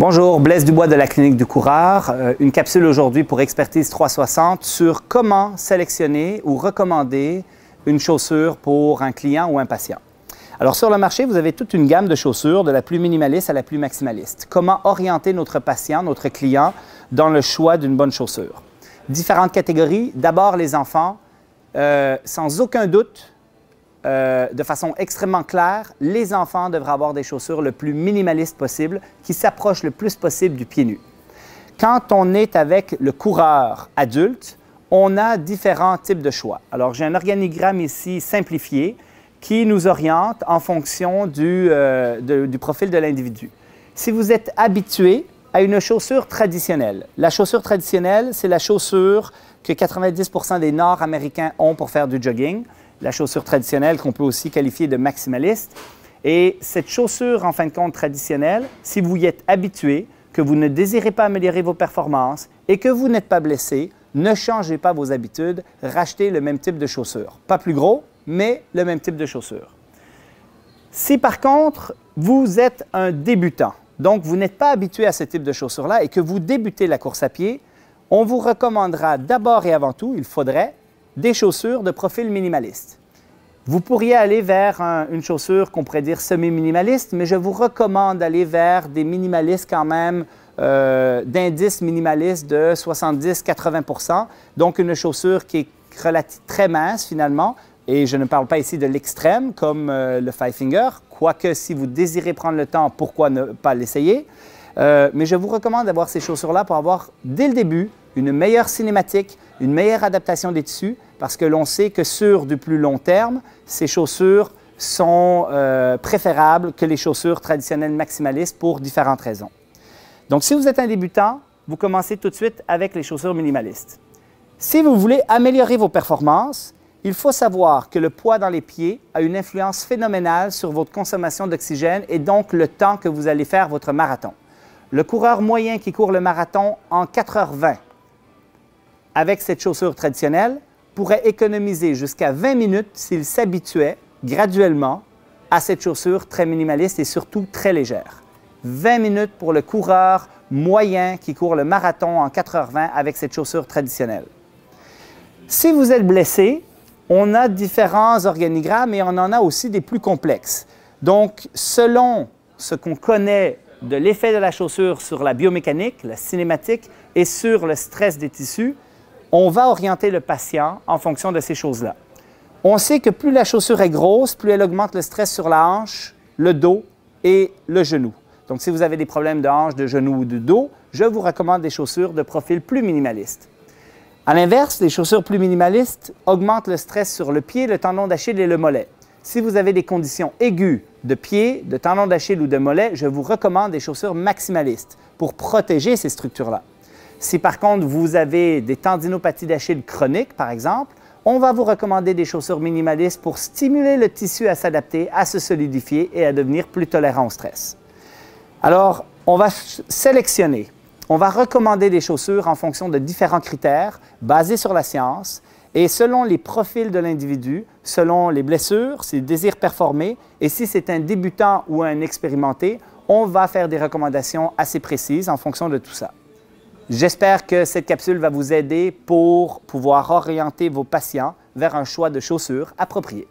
Bonjour, Blaise Dubois de la Clinique du Coureur. Une capsule aujourd'hui pour Expertise 360 sur comment sélectionner ou recommander une chaussure pour un client ou un patient. Alors sur le marché, vous avez toute une gamme de chaussures, de la plus minimaliste à la plus maximaliste. Comment orienter notre patient, notre client, dans le choix d'une bonne chaussure? Différentes catégories. D'abord les enfants, sans aucun doute, de façon extrêmement claire, les enfants devraient avoir des chaussures le plus minimalistes possible, qui s'approchent le plus possible du pied nu. Quand on est avec le coureur adulte, on a différents types de choix. Alors, j'ai un organigramme ici simplifié qui nous oriente en fonction du profil de l'individu. Si vous êtes habitué à une chaussure traditionnelle, la chaussure traditionnelle, c'est la chaussure que 90% des Nord-Américains ont pour faire du jogging. La chaussure traditionnelle qu'on peut aussi qualifier de maximaliste. Et cette chaussure, en fin de compte, traditionnelle, si vous y êtes habitué, que vous ne désirez pas améliorer vos performances et que vous n'êtes pas blessé, ne changez pas vos habitudes, rachetez le même type de chaussure. Pas plus gros, mais le même type de chaussure. Si par contre, vous êtes un débutant, donc vous n'êtes pas habitué à ce type de chaussure-là et que vous débutez la course à pied, on vous recommandera d'abord et avant tout, il faudrait des chaussures de profil minimaliste. Vous pourriez aller vers une chaussure qu'on pourrait dire semi-minimaliste, mais je vous recommande d'aller vers des minimalistes quand même d'indice minimaliste de 70-80 %. Donc une chaussure qui est très mince finalement, et je ne parle pas ici de l'extrême comme le Five Finger, quoique si vous désirez prendre le temps, pourquoi ne pas l'essayer? Mais je vous recommande d'avoir ces chaussures-là pour avoir dès le début une meilleure cinématique, une meilleure adaptation des tissus, parce que l'on sait que sur du plus long terme, ces chaussures sont préférables que les chaussures traditionnelles maximalistes pour différentes raisons. Donc, si vous êtes un débutant, vous commencez tout de suite avec les chaussures minimalistes. Si vous voulez améliorer vos performances, il faut savoir que le poids dans les pieds a une influence phénoménale sur votre consommation d'oxygène et donc le temps que vous allez faire votre marathon. Le coureur moyen qui court le marathon en 4h20 avec cette chaussure traditionnelle pourrait économiser jusqu'à 20 minutes s'il s'habituait graduellement à cette chaussure très minimaliste et surtout très légère. 20 minutes pour le coureur moyen qui court le marathon en 4h20 avec cette chaussure traditionnelle. Si vous êtes blessé, on a différents organigrammes et on en a aussi des plus complexes. Donc, selon ce qu'on connaît de l'effet de la chaussure sur la biomécanique, la cinématique et sur le stress des tissus, on va orienter le patient en fonction de ces choses-là. On sait que plus la chaussure est grosse, plus elle augmente le stress sur la hanche, le dos et le genou. Donc, si vous avez des problèmes de hanche, de genou ou de dos, je vous recommande des chaussures de profil plus minimaliste. À l'inverse, les chaussures plus minimalistes augmentent le stress sur le pied, le tendon d'Achille et le mollet. Si vous avez des conditions aiguës de pied, de tendon d'Achille ou de mollet, je vous recommande des chaussures maximalistes pour protéger ces structures-là. Si par contre vous avez des tendinopathies d'Achille chroniques, par exemple, on va vous recommander des chaussures minimalistes pour stimuler le tissu à s'adapter, à se solidifier et à devenir plus tolérant au stress. Alors, on va sélectionner, on va recommander des chaussures en fonction de différents critères basés sur la science et selon les profils de l'individu, selon les blessures, s'il désire performer et si c'est un débutant ou un expérimenté, on va faire des recommandations assez précises en fonction de tout ça. J'espère que cette capsule va vous aider pour pouvoir orienter vos patients vers un choix de chaussures approprié.